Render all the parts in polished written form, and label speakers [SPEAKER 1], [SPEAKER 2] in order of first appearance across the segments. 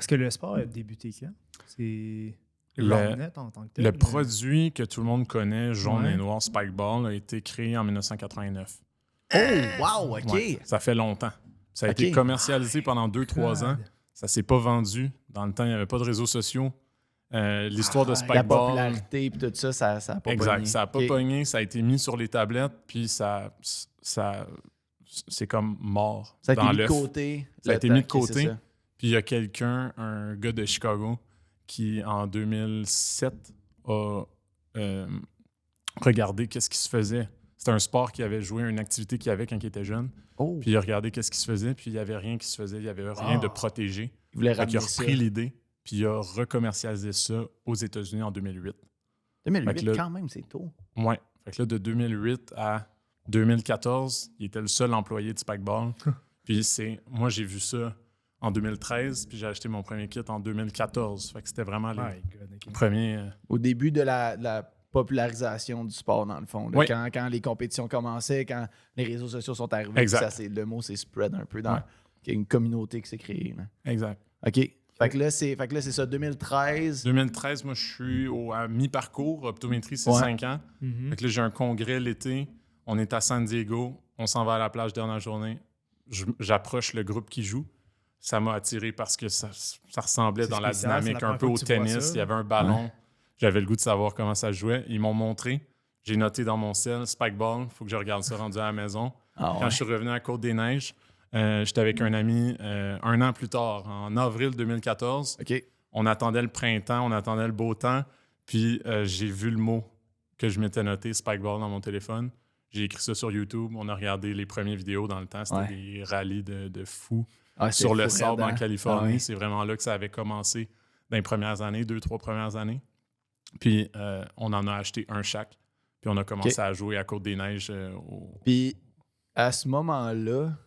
[SPEAKER 1] Parce que le sport a débuté quand? C'est le Roundnet en tant que tel?
[SPEAKER 2] Le produit que tout le monde connaît, jaune
[SPEAKER 1] Ouais.
[SPEAKER 2] et noir, Spikeball, a été créé en 1989.
[SPEAKER 3] Oh, wow, OK.
[SPEAKER 2] Ouais, ça fait longtemps. Ça a
[SPEAKER 3] OK.
[SPEAKER 2] été commercialisé pendant 2-3 ans.
[SPEAKER 1] God.
[SPEAKER 2] Ça s'est pas vendu. Dans le temps, il n'y avait pas de réseaux sociaux. L'histoire de
[SPEAKER 3] La
[SPEAKER 2] Spikeball...
[SPEAKER 3] popularité et tout ça, ça a pas pogné.
[SPEAKER 2] Exact. Ça n'a pas
[SPEAKER 3] OK.
[SPEAKER 2] pogné. Ça a été mis sur les tablettes, puis c'est comme mort
[SPEAKER 3] Ça a
[SPEAKER 2] dans
[SPEAKER 3] été mis de
[SPEAKER 2] l'œuf.
[SPEAKER 3] côté.
[SPEAKER 2] Ça a été mis de
[SPEAKER 3] OK, c'est
[SPEAKER 2] côté.
[SPEAKER 3] ça.
[SPEAKER 2] Puis il y a quelqu'un, un gars de Chicago, qui en 2007 a regardé qu'est-ce qui se faisait. C'était un sport qu'il avait joué, une activité qu'il avait quand il était jeune.
[SPEAKER 3] Oh,
[SPEAKER 2] Puis il a regardé qu'est-ce qui se faisait, puis il n'y avait rien qui se faisait, il n'y avait rien de protégé.
[SPEAKER 3] il voulait
[SPEAKER 2] Fait qu'il
[SPEAKER 3] ramener
[SPEAKER 2] a
[SPEAKER 3] ça.
[SPEAKER 2] repris l'idée, puis il a recommercialisé ça aux États-unis en 2008.
[SPEAKER 3] 2008,
[SPEAKER 2] Fait que là-
[SPEAKER 3] quand même, c'est tôt.
[SPEAKER 2] Ouais. Fait que là, de 2008 à 2014, il était le seul employé de Spikeball. Puis moi, j'ai vu ça en 2013, puis j'ai acheté mon premier kit en 2014. Fait que c'était vraiment les
[SPEAKER 1] My God, ok.
[SPEAKER 2] premiers...
[SPEAKER 3] Au début de la popularisation du sport, dans le fond. Là.
[SPEAKER 2] Oui.
[SPEAKER 3] Quand les compétitions commençaient, quand les réseaux sociaux sont arrivés,
[SPEAKER 2] Exact.
[SPEAKER 3] le mot s'est spread un peu dans
[SPEAKER 2] Ouais.
[SPEAKER 3] qu'il y a une communauté qui s'est créée. Là.
[SPEAKER 2] Exact.
[SPEAKER 3] OK. Fait que là, c'est ça, 2013.
[SPEAKER 2] 2013, moi, je suis à mi-parcours. Optométrie, c'est
[SPEAKER 3] Ouais.
[SPEAKER 2] 5 ans.
[SPEAKER 1] Mhm.
[SPEAKER 2] Fait que là, j'ai un congrès l'été. On est à San Diego. On s'en va à la plage dernière journée. J'approche le groupe qui joue. Ça m'a attiré parce que ça ressemblait
[SPEAKER 1] C'est
[SPEAKER 2] dans la
[SPEAKER 1] spécial, c'est
[SPEAKER 2] dynamique
[SPEAKER 1] la
[SPEAKER 2] un peu
[SPEAKER 1] première
[SPEAKER 2] au
[SPEAKER 1] fois que tu vois
[SPEAKER 2] tennis.
[SPEAKER 1] ça.
[SPEAKER 2] Il y avait un ballon. J'avais le goût de savoir comment ça se jouait. Ils m'ont montré. J'ai noté dans mon cell Spikeball. Il faut que je regarde ça rendu à la maison.
[SPEAKER 3] Ah
[SPEAKER 2] Quand
[SPEAKER 3] ouais.
[SPEAKER 2] je suis revenu à Côte-des-Neiges, j'étais avec un ami un an plus tard, en avril 2014.
[SPEAKER 3] OK.
[SPEAKER 2] On attendait le printemps, on attendait le beau temps. Puis j'ai vu le mot que je m'étais noté, Spikeball, dans mon téléphone. J'ai écrit ça sur YouTube. On a regardé les premières vidéos dans le temps. C'était
[SPEAKER 3] Ouais.
[SPEAKER 2] des rallyes de fous
[SPEAKER 3] Ah, c'est
[SPEAKER 2] sur le
[SPEAKER 3] fou,
[SPEAKER 2] sable
[SPEAKER 3] raide,
[SPEAKER 2] en
[SPEAKER 3] hein?
[SPEAKER 2] Californie.
[SPEAKER 3] Ah ouais.
[SPEAKER 2] C'est vraiment là que ça avait commencé dans les premières années, 2-3 premières années. Puis on en a acheté un chaque. Puis on a commencé à jouer à Côte-des-Neiges.
[SPEAKER 3] Puis à ce moment-là,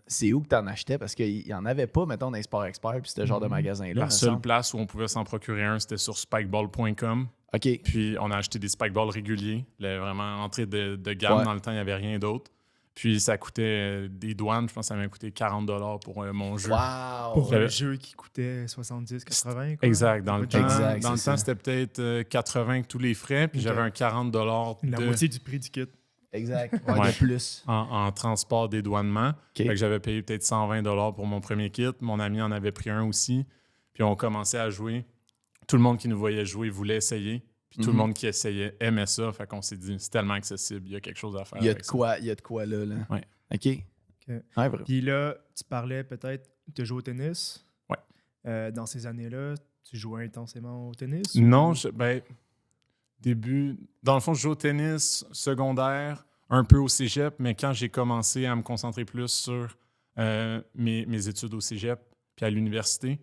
[SPEAKER 3] c'est où que tu en achetais? Parce qu'il n'y en avait pas, mettons, dans les Sport Experts, puis ce genre de magasin-là.
[SPEAKER 2] La
[SPEAKER 3] me
[SPEAKER 2] seule
[SPEAKER 3] semble.
[SPEAKER 2] place où on pouvait s'en procurer un, c'était sur spikeball.com.
[SPEAKER 3] OK.
[SPEAKER 2] Puis on a acheté des Spikeball réguliers. Vraiment entrée de gamme.
[SPEAKER 3] Ouais.
[SPEAKER 2] Dans le temps, il n'y avait rien d'autre. Puis ça coûtait des douanes. Je pense que ça m'a coûté 40$ pour mon jeu.
[SPEAKER 3] Wow!
[SPEAKER 1] Pour
[SPEAKER 2] J'avais-
[SPEAKER 1] un jeu qui coûtait 70-80. quoi.
[SPEAKER 2] Exact. Dans le temps,
[SPEAKER 3] Exact,
[SPEAKER 2] dans le
[SPEAKER 3] c'est
[SPEAKER 2] temps
[SPEAKER 3] ça.
[SPEAKER 2] c'était peut-être 80 avec tous les frais. Puis
[SPEAKER 1] Ok.
[SPEAKER 2] j'avais un 40$
[SPEAKER 1] La moitié du prix du kit.
[SPEAKER 3] Exact. Ouais,
[SPEAKER 2] Ouais.
[SPEAKER 3] de plus.
[SPEAKER 2] en transport dédouanement. Fait que j'avais payé peut-être 120$ pour mon premier kit. Mon ami en avait pris un aussi. Puis on commençait à jouer. Tout le monde qui nous voyait jouer voulait essayer. Puis tout le monde qui essayait aimait ça. Fait qu'on s'est dit, c'est tellement accessible. Il y a quelque chose à faire.
[SPEAKER 3] Il y a
[SPEAKER 2] avec
[SPEAKER 3] de
[SPEAKER 2] ça.
[SPEAKER 3] quoi, il y a de quoi là.
[SPEAKER 2] Ouais.
[SPEAKER 3] OK.
[SPEAKER 1] Ok.
[SPEAKER 3] Ouais, vrai.
[SPEAKER 1] Puis là, tu parlais peut-être de jouer au tennis.
[SPEAKER 2] Ouais.
[SPEAKER 1] Dans ces années-là, tu jouais intensément au tennis?
[SPEAKER 2] Non,
[SPEAKER 1] ou-
[SPEAKER 2] début. Dans le fond, je joue au tennis secondaire, un peu au cégep, mais quand j'ai commencé à me concentrer plus sur mes études au cégep puis à l'université,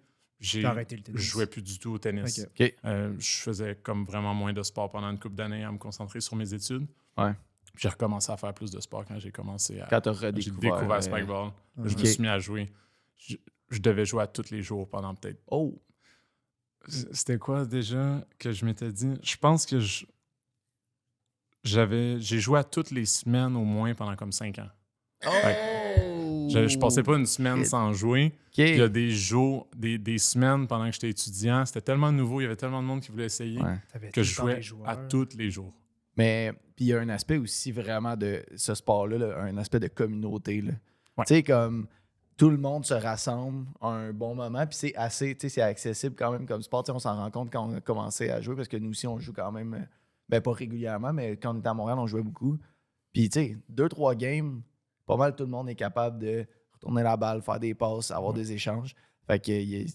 [SPEAKER 1] T'as arrêté le tennis.
[SPEAKER 2] je jouais plus du tout au tennis.
[SPEAKER 1] Ok.
[SPEAKER 3] OK.
[SPEAKER 2] Je faisais comme vraiment moins de sport pendant une couple d'années à me concentrer sur mes études.
[SPEAKER 3] Ouais.
[SPEAKER 2] Puis j'ai recommencé à faire plus de sport quand j'ai commencé à.
[SPEAKER 3] Quand tu as
[SPEAKER 2] J'ai
[SPEAKER 3] redécouvert.
[SPEAKER 2] découvert Spikeball. Je me
[SPEAKER 3] Ok.
[SPEAKER 2] suis mis à jouer. Je devais jouer à tous les jours pendant peut-être.
[SPEAKER 3] Oh!
[SPEAKER 2] C'était quoi déjà que je m'étais dit? Je pense que j'ai joué à toutes les semaines au moins pendant comme 5 ans.
[SPEAKER 3] Oh!
[SPEAKER 2] Je passais pas une semaine
[SPEAKER 3] Ok.
[SPEAKER 2] sans jouer.
[SPEAKER 3] OK.
[SPEAKER 2] Puis il y a des jours, des semaines pendant que j'étais étudiant. C'était tellement nouveau, il y avait tellement de monde qui voulait essayer
[SPEAKER 3] Ouais.
[SPEAKER 1] T'avais
[SPEAKER 2] que
[SPEAKER 1] tout
[SPEAKER 2] je
[SPEAKER 1] le temps
[SPEAKER 2] jouais
[SPEAKER 1] des joueurs.
[SPEAKER 2] à tous les jours.
[SPEAKER 3] Mais puis il y a un aspect aussi vraiment de ce sport-là, là, un aspect de communauté. Là.
[SPEAKER 2] Ouais.
[SPEAKER 3] Tu sais, comme tout le monde se rassemble à un bon moment, puis c'est assez, tu sais, c'est accessible quand même comme sport. Tu sais, on s'en rend compte quand on a commencé à jouer, parce que nous aussi, on joue quand même, ben pas régulièrement, mais quand on était à Montréal, on jouait beaucoup. Puis tu sais, 2-3 games, pas mal tout le monde est capable de retourner la balle, faire des passes, avoir des échanges. Fait que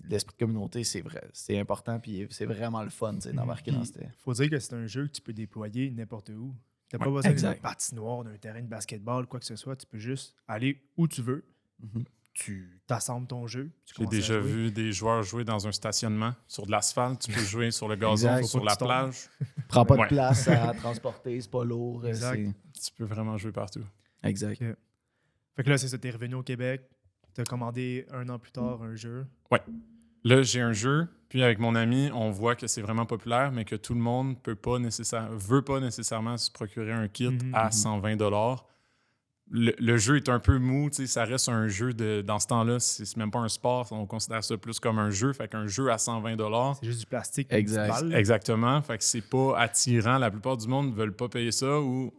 [SPEAKER 3] l'esprit de communauté, c'est vrai, c'est important, puis c'est vraiment le fun, tu sais, d'embarquer dans
[SPEAKER 1] Puis,
[SPEAKER 3] cette...
[SPEAKER 1] faut dire que c'est un jeu que tu peux déployer n'importe où. Tu n'as pas
[SPEAKER 2] Ouais,
[SPEAKER 1] besoin
[SPEAKER 3] exact.
[SPEAKER 1] d'une patinoire, d'un terrain de basketball, quoi que ce soit. Tu peux juste aller où tu veux.
[SPEAKER 3] Mhm.
[SPEAKER 1] Tu t'assembles ton jeu. Tu
[SPEAKER 2] J'ai
[SPEAKER 1] commences à
[SPEAKER 2] déjà
[SPEAKER 1] jouer.
[SPEAKER 2] vu des joueurs jouer dans un stationnement sur de l'asphalte. Tu peux jouer sur le gazon,
[SPEAKER 3] Exact.
[SPEAKER 2] ou
[SPEAKER 1] Faut
[SPEAKER 2] sur
[SPEAKER 1] pas
[SPEAKER 2] la
[SPEAKER 1] que tu tombes.
[SPEAKER 2] plage.
[SPEAKER 3] Prends pas de
[SPEAKER 2] Ouais.
[SPEAKER 3] place à transporter, c'est pas lourd.
[SPEAKER 1] Exact.
[SPEAKER 2] Tu peux vraiment jouer partout.
[SPEAKER 3] Exact.
[SPEAKER 1] Fait que là, c'est ça. T'es revenu au Québec. T'as commandé un an plus tard un jeu.
[SPEAKER 2] Là, j'ai un jeu, puis avec mon ami, on voit que c'est vraiment populaire, mais que tout le monde veut pas nécessairement se procurer un kit
[SPEAKER 1] Mhm.
[SPEAKER 2] à 120$. le jeu est un peu mou, tu sais, ça reste un jeu dans ce temps-là, c'est même pas un sport, on considère ça plus comme un jeu, fait qu'un jeu à 120 $.
[SPEAKER 1] C'est juste du plastique.
[SPEAKER 3] Exact.
[SPEAKER 1] Une petite balle.
[SPEAKER 2] Exactement, fait que c'est pas attirant, la plupart du monde ne veulent pas payer ça ou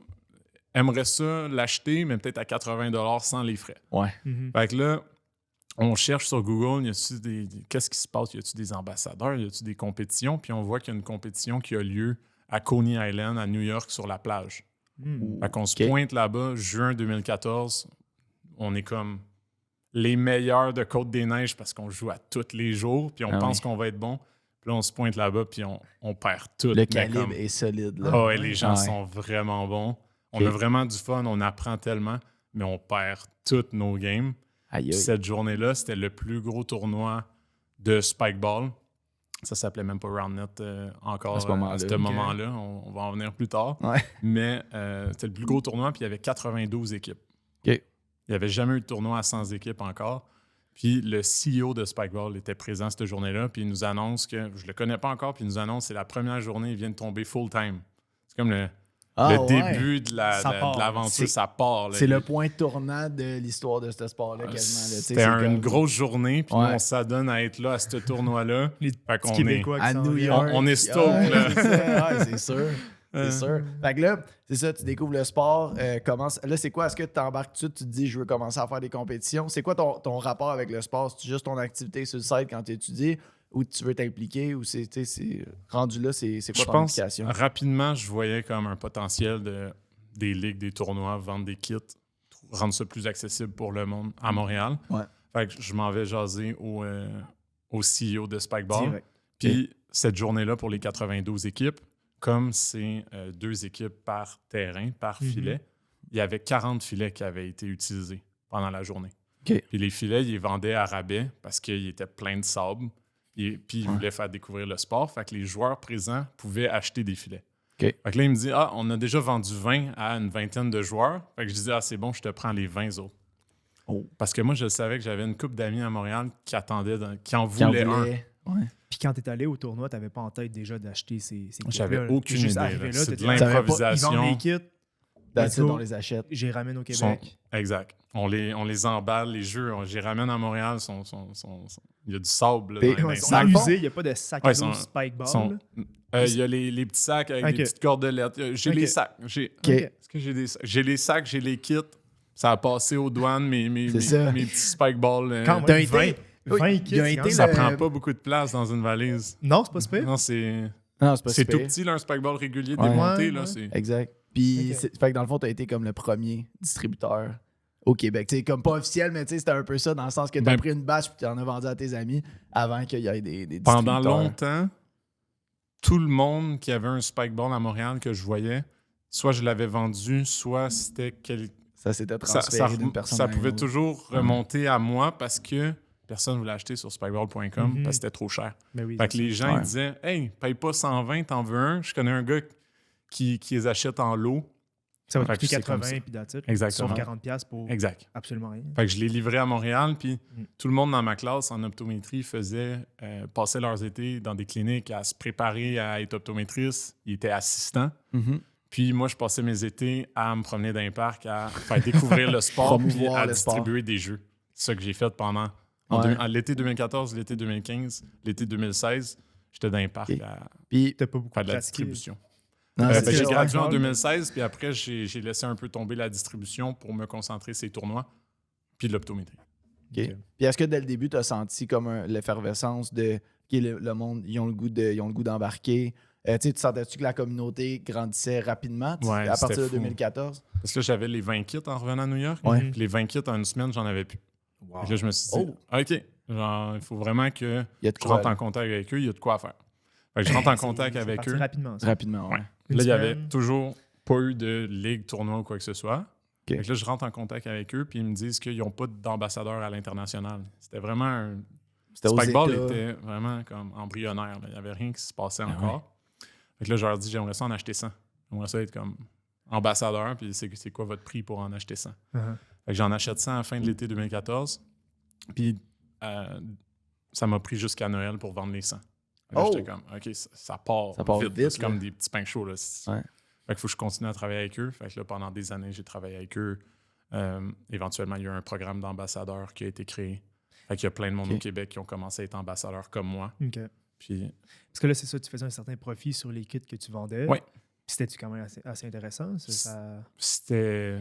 [SPEAKER 2] aimeraient ça l'acheter, mais peut-être à 80 $ sans les frais.
[SPEAKER 3] Ouais.
[SPEAKER 1] Mhm.
[SPEAKER 2] Fait que là, on cherche sur Google, qu'est-ce qui se passe? Y a-tu des ambassadeurs? Y a-tu des compétitions? Puis on voit qu'il y a une compétition qui a lieu à Coney Island, à New York, sur la plage. Fait qu'on se pointe là-bas, juin 2014. On est comme les meilleurs de Côte-des-Neiges parce qu'on joue à tous les jours, puis on pense qu'on va être bon. Puis là, on se pointe là-bas, puis on perd tout.
[SPEAKER 3] Le calibre est solide. Là.
[SPEAKER 2] Oh, les gens sont vraiment bons. On a vraiment du fun, on apprend tellement, mais on perd toutes nos games.
[SPEAKER 3] Aïe, aïe.
[SPEAKER 2] Cette journée-là, c'était le plus gros tournoi de Spikeball. Ça s'appelait même pas Roundnet encore à ce moment-là. On va en venir plus tard.
[SPEAKER 3] Ouais.
[SPEAKER 2] Mais c'était le plus gros tournoi, puis il y avait 92 équipes.
[SPEAKER 3] OK.
[SPEAKER 2] Il n'y avait jamais eu de tournoi à 100 équipes encore. Puis le CEO de Spikeball était présent cette journée-là, puis il nous annonce que, je le connais pas encore, puis il nous annonce que c'est la première journée, il vient de tomber full-time. C'est comme le début de l'aventure, ça part. Là.
[SPEAKER 3] C'est le point tournant de l'histoire de ce sport-là, quasiment. Là.
[SPEAKER 2] C'était une grosse journée, puis nous, on s'adonne à être là, à ce tournoi-là.
[SPEAKER 1] Les
[SPEAKER 2] petits
[SPEAKER 1] Québécois
[SPEAKER 3] à New York.
[SPEAKER 2] On est stoked, là.
[SPEAKER 3] C'est sûr. C'est sûr. Fait que là, c'est ça, tu découvres le sport. Là, c'est quoi? Est-ce que tu t'embarques tout de suite, tu te dis, je veux commencer à faire des compétitions? C'est quoi ton rapport avec le sport? C'est juste ton activité sur le site quand tu étudies ou tu veux t'impliquer? Ou c'est rendu là, c'est quoi ton implication?
[SPEAKER 2] Rapidement, je voyais comme un potentiel des ligues, des tournois, vendre des kits, rendre ça plus accessible pour le monde à Montréal.
[SPEAKER 3] Ouais.
[SPEAKER 2] Fait que je m'en vais jaser au CEO de Spikeball.
[SPEAKER 1] Direct.
[SPEAKER 2] Puis cette journée-là, pour les 92 équipes, comme c'est 2 équipes par terrain, par filet, il y avait 40 filets qui avaient été utilisés pendant la journée.
[SPEAKER 3] Okay.
[SPEAKER 2] Puis les filets, ils les vendaient à rabais parce qu'ils étaient pleins de sable. Puis ils voulaient faire découvrir le sport. Fait que les joueurs présents pouvaient acheter des filets.
[SPEAKER 3] Okay.
[SPEAKER 2] Fait que là, il me dit, on a déjà vendu 20 à une vingtaine de joueurs. Fait que je disais, c'est bon, je te prends les 20 autres.
[SPEAKER 3] Oh.
[SPEAKER 2] Parce que moi, je savais que j'avais une couple d'amis à Montréal qui attendaient, qui en voulaient un.
[SPEAKER 3] Ouais.
[SPEAKER 1] Puis quand tu es allé au tournoi, tu n'avais pas en tête déjà d'acheter ces kits-là.
[SPEAKER 2] J'avais aucune idée. C'est de
[SPEAKER 1] Ils vendent
[SPEAKER 2] l'improvisation.
[SPEAKER 1] les kits.
[SPEAKER 3] On les achète.
[SPEAKER 1] J'y ramène au Québec.
[SPEAKER 2] Exact. On les emballe, les jeux. J'y ramène à Montréal. Il y a du sable. Là,
[SPEAKER 1] Ils sont usés. Il n'y a pas de sac à dos Spikeball.
[SPEAKER 2] Il y a les petits sacs avec des petites cordelettes. J'ai les sacs. Est-ce que j'ai des sacs? J'ai les sacs, j'ai les kits. Ça a passé aux douanes, mes petits Spikeballs.
[SPEAKER 1] Quand même, 20 kits.
[SPEAKER 2] Ça prend pas beaucoup de place dans une valise.
[SPEAKER 1] Non, c'est pas super.
[SPEAKER 2] Non, c'est tout petit, là, un Spikeball régulier démonté. Là,
[SPEAKER 3] exact. Puis, fait que dans le fond, tu as été comme le premier distributeur au Québec. C'est comme pas officiel, mais c'était un peu ça, dans le sens que tu as pris une batch et tu en as vendu à tes amis avant qu'il y ait des distributeurs.
[SPEAKER 2] Pendant longtemps, tout le monde qui avait un Spikeball à Montréal que je voyais, soit je l'avais vendu, soit c'était
[SPEAKER 3] ça s'était transféré d'une personne à une
[SPEAKER 2] autre. Ça pouvait
[SPEAKER 3] autre.
[SPEAKER 2] toujours remonter à moi parce que personne ne voulait acheter sur spikeball.com parce que c'était trop cher.
[SPEAKER 1] Oui,
[SPEAKER 2] fait que les gens ils disaient « Hey, paye pas 120, t'en veux un? » Je connais un gars qui les achète en lot.
[SPEAKER 1] Ça va coûter 80 puis d'attitude.
[SPEAKER 2] Exactement.
[SPEAKER 1] Sauf 40$ pour absolument rien.
[SPEAKER 2] Fait que je l'ai livré à Montréal, puis tout le monde dans ma classe en optométrie passait leurs étés dans des cliniques à se préparer à être optométriste. Ils étaient assistants. Puis moi, je passais mes étés à me promener dans les parcs, à faire découvrir le sport puis à distribuer des jeux. C'est ça que j'ai fait pendant l'été 2014, l'été 2015, l'été 2016. J'étais dans les parcs à faire de la distribution. J'ai gradué en 2016, puis après, j'ai laissé un peu tomber la distribution pour me concentrer sur les tournois puis l'optométrie.
[SPEAKER 3] Okay. Puis est-ce que dès le début, tu as senti comme l'effervescence de le monde, ils ont le goût d'embarquer? Tu sentais-tu que la communauté grandissait rapidement à partir de 2014?
[SPEAKER 2] Parce que j'avais les 20 kits en revenant à New York. Puis les 20 kits en une semaine, j'en avais plus. Wow. Là, je me suis dit, OK, genre, il faut vraiment que je rentre en contact avec eux, il y a de quoi faire. Fait que je rentre en contact avec eux.
[SPEAKER 3] Rapidement, ouais.
[SPEAKER 2] Là, il n'y avait toujours pas eu de ligue, tournoi ou quoi que ce soit. Fait que là, je rentre en contact avec eux, puis ils me disent qu'ils n'ont pas d'ambassadeur à l'international. C'était vraiment un... Spikeball était vraiment comme embryonnaire. Là. Il n'y avait rien qui se passait encore. Fait que là, je leur dis, j'aimerais ça en acheter 100. J'aimerais ça être comme ambassadeur, puis c'est quoi votre prix pour en acheter 100? Fait que j'en achète 100 à la fin de l'été 2014. Puis ça m'a pris jusqu'à Noël pour vendre les 100. Là, j'étais comme, OK, ça part vite. C'est comme des petits pains chauds. Là. Fait qu'il faut que je continue à travailler avec eux. Fait que là, pendant des années, j'ai travaillé avec eux. Éventuellement, il y a eu un programme d'ambassadeurs qui a été créé. Fait qu'il y a plein de monde
[SPEAKER 3] Ok.
[SPEAKER 2] au Québec qui ont commencé à être ambassadeurs comme moi.
[SPEAKER 1] OK.
[SPEAKER 2] Puis,
[SPEAKER 1] Parce que là, c'est ça, tu faisais un certain profit sur les kits que tu vendais.
[SPEAKER 2] Ouais.
[SPEAKER 1] Puis c'était-tu quand même assez intéressant?
[SPEAKER 2] c'était...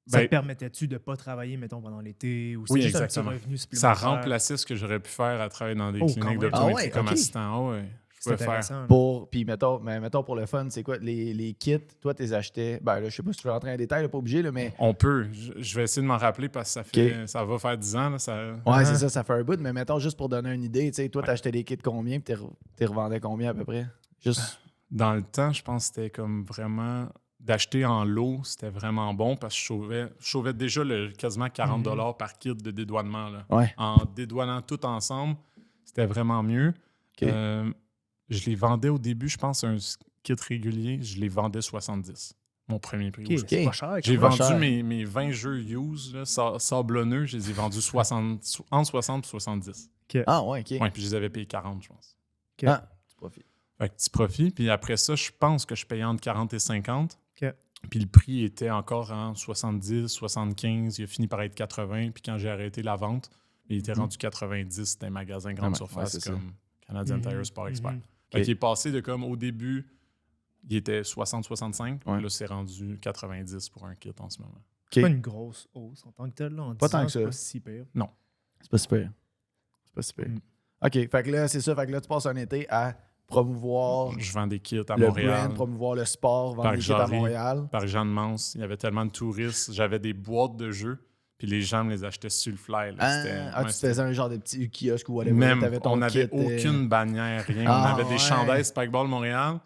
[SPEAKER 1] Ça te
[SPEAKER 2] Ben,
[SPEAKER 1] permettait-tu de ne pas travailler, mettons, pendant l'été? Ou
[SPEAKER 2] Oui,
[SPEAKER 1] juste
[SPEAKER 2] exactement.
[SPEAKER 1] un petit revenu
[SPEAKER 2] ça
[SPEAKER 1] supplémentaire?
[SPEAKER 2] remplaçait ce que j'aurais pu faire à travailler dans des
[SPEAKER 1] Oh, quand
[SPEAKER 2] cliniques
[SPEAKER 1] même.
[SPEAKER 2] d'optométrie
[SPEAKER 3] Ah ouais,
[SPEAKER 2] comme
[SPEAKER 3] ok.
[SPEAKER 2] assistant. Ah ouais, je
[SPEAKER 1] C'est
[SPEAKER 2] pouvais faire.
[SPEAKER 1] intéressant. là.
[SPEAKER 3] Puis mettons pour le fun, c'est quoi? Les kits, toi, tu les achetais. Ben là, je sais pas si tu veux rentrer en détail, là, pas obligé, là, mais.
[SPEAKER 2] On peut. Je vais essayer de m'en rappeler parce que ça va faire 10 ans. Là,
[SPEAKER 3] Ouais, c'est ça fait un bout. Mais mettons, juste pour donner une idée, tu sais, toi,
[SPEAKER 2] Ouais.
[SPEAKER 3] t'achetais des kits combien, puis t'es revendais combien à peu près? Juste.
[SPEAKER 2] Dans le temps, je pense que c'était comme vraiment... D'acheter en lot, c'était vraiment bon parce que je sauvais déjà quasiment 40 $ par kit de dédouanement. Là.
[SPEAKER 3] Ouais.
[SPEAKER 2] En dédouanant tout ensemble, c'était vraiment mieux.
[SPEAKER 3] Ok.
[SPEAKER 2] Je les vendais au début, je pense, un kit régulier, je les vendais 70. Mon premier prix.
[SPEAKER 1] OK,
[SPEAKER 2] au
[SPEAKER 1] c'est
[SPEAKER 3] Ok.
[SPEAKER 1] pas cher. quand
[SPEAKER 2] J'ai
[SPEAKER 1] même.
[SPEAKER 3] vendu-
[SPEAKER 2] vendu
[SPEAKER 3] cher.
[SPEAKER 2] mes 20 jeux use, là, sablonneux, je les ai vendus entre 60 et 70.
[SPEAKER 3] Ah, ouais, ok.
[SPEAKER 2] Ouais, puis je les avais payés 40, je pense.
[SPEAKER 1] OK.
[SPEAKER 3] Ah, tu profites.
[SPEAKER 2] Fait que petit profit. Puis après ça, je pense que je payais entre 40 et 50.
[SPEAKER 1] OK.
[SPEAKER 2] Puis le prix était encore en 70, 75. Il a fini par être 80. Puis quand j'ai arrêté la vente, il était rendu 90. C'était un magasin grande
[SPEAKER 3] ouais,
[SPEAKER 2] surface
[SPEAKER 3] c'est ça.
[SPEAKER 2] comme Canadian Tire Sport Expert.
[SPEAKER 1] Mhm.
[SPEAKER 2] Fait
[SPEAKER 3] Ok.
[SPEAKER 2] qu'il est passé de comme au début, il était 60-65.
[SPEAKER 3] Ouais.
[SPEAKER 2] Là, c'est rendu 90 pour un kit en ce moment.
[SPEAKER 1] C'est pas une grosse hausse en tant que telle. Là, en
[SPEAKER 3] Pas
[SPEAKER 1] 10
[SPEAKER 3] tant
[SPEAKER 1] ans,
[SPEAKER 3] que
[SPEAKER 1] c'est
[SPEAKER 3] ça.
[SPEAKER 1] pas si pire.
[SPEAKER 3] C'est pas super. C'est pas super.
[SPEAKER 1] Mm.
[SPEAKER 3] OK, fait que là, c'est ça. Fait que là, tu passes un été à promouvoir
[SPEAKER 2] Je vends des kits à
[SPEAKER 3] le
[SPEAKER 2] Montréal.
[SPEAKER 3] brand, promouvoir le sport, vendre
[SPEAKER 2] Parc
[SPEAKER 3] des kits à
[SPEAKER 2] Jarry.
[SPEAKER 3] Montréal.
[SPEAKER 2] Par Jeanne-Mance, il y avait tellement de touristes. J'avais des boîtes de jeux, puis les gens me les achetaient sur le fly. Là.
[SPEAKER 3] Tu faisais un genre de petit kiosque ou whatever.
[SPEAKER 2] Même,
[SPEAKER 3] t'avais ton
[SPEAKER 2] on n'avait
[SPEAKER 3] kit,
[SPEAKER 2] aucune bannière, rien.
[SPEAKER 3] Ah,
[SPEAKER 2] on avait des
[SPEAKER 3] ouais.
[SPEAKER 2] chandails Spikeball Montréal,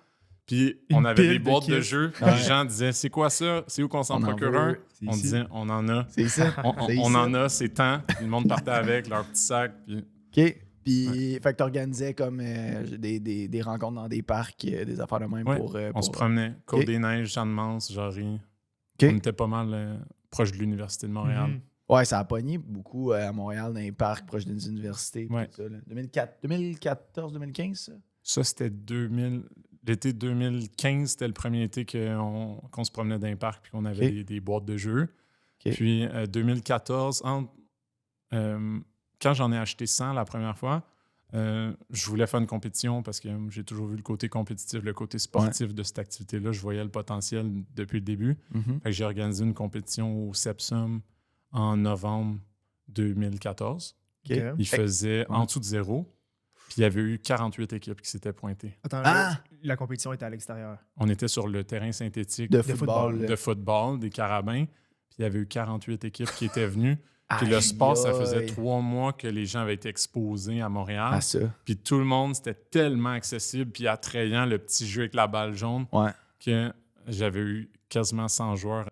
[SPEAKER 2] puis
[SPEAKER 1] Une
[SPEAKER 2] on avait
[SPEAKER 1] pile
[SPEAKER 2] des
[SPEAKER 1] de
[SPEAKER 2] boîtes de
[SPEAKER 1] kits.
[SPEAKER 2] jeux.
[SPEAKER 3] Ouais.
[SPEAKER 2] Les gens disaient, c'est quoi ça? C'est où qu'on s'en
[SPEAKER 3] On en
[SPEAKER 2] procure
[SPEAKER 3] veut.
[SPEAKER 2] un?
[SPEAKER 1] C'est
[SPEAKER 2] On
[SPEAKER 1] ici.
[SPEAKER 2] disait, on en a.
[SPEAKER 3] C'est ça. C'est
[SPEAKER 2] On
[SPEAKER 3] ici.
[SPEAKER 2] en a, c'est temps. Puis le monde partait avec leur petit sac. Puis
[SPEAKER 3] OK. Puis, fait que t'organisais comme des rencontres dans des parcs, des affaires de même
[SPEAKER 2] Ouais,
[SPEAKER 3] pour.
[SPEAKER 2] on se promenait. Côte-des-Neiges, Jeanne-Mance, Jarry.
[SPEAKER 3] OK.
[SPEAKER 2] On était pas mal proche de l'Université de Montréal.
[SPEAKER 1] Mhm.
[SPEAKER 3] Ouais, ça a pogné beaucoup à Montréal, dans les parcs proches des universités.
[SPEAKER 2] Ouais.
[SPEAKER 3] Tout ça, là. 2014-2015, ça?
[SPEAKER 2] Ça, c'était l'été 2015, c'était le premier été qu'on se promenait dans les parcs puis qu'on avait
[SPEAKER 3] Ok.
[SPEAKER 2] des boîtes de jeux.
[SPEAKER 3] Ok.
[SPEAKER 2] Puis 2014, quand j'en ai acheté 100 la première fois, je voulais faire une compétition parce que j'ai toujours vu le côté compétitif, le côté sportif de cette activité-là. Je voyais le potentiel depuis le début.
[SPEAKER 3] Mhm.
[SPEAKER 2] Fait que j'ai organisé une compétition au Sepsum en novembre 2014.
[SPEAKER 3] OK.
[SPEAKER 1] OK.
[SPEAKER 2] Il faisait en dessous de 0. Puis il y avait eu 48 équipes qui s'étaient pointées.
[SPEAKER 1] Attends,
[SPEAKER 3] Ah!
[SPEAKER 1] la compétition était à l'extérieur.
[SPEAKER 2] On était sur le terrain synthétique
[SPEAKER 3] De
[SPEAKER 1] football.
[SPEAKER 3] football.
[SPEAKER 2] de football, des carabins. Puis il y avait eu 48 équipes qui étaient venues. Puis le
[SPEAKER 3] Aïe,
[SPEAKER 2] sport, ça faisait
[SPEAKER 3] aïe.
[SPEAKER 2] 3 mois que les gens avaient été exposés à Montréal.
[SPEAKER 3] Ah, ça.
[SPEAKER 2] Puis tout le monde, c'était tellement accessible puis attrayant, le petit jeu avec la balle jaune,
[SPEAKER 3] Ouais.
[SPEAKER 2] que j'avais eu quasiment 100 joueurs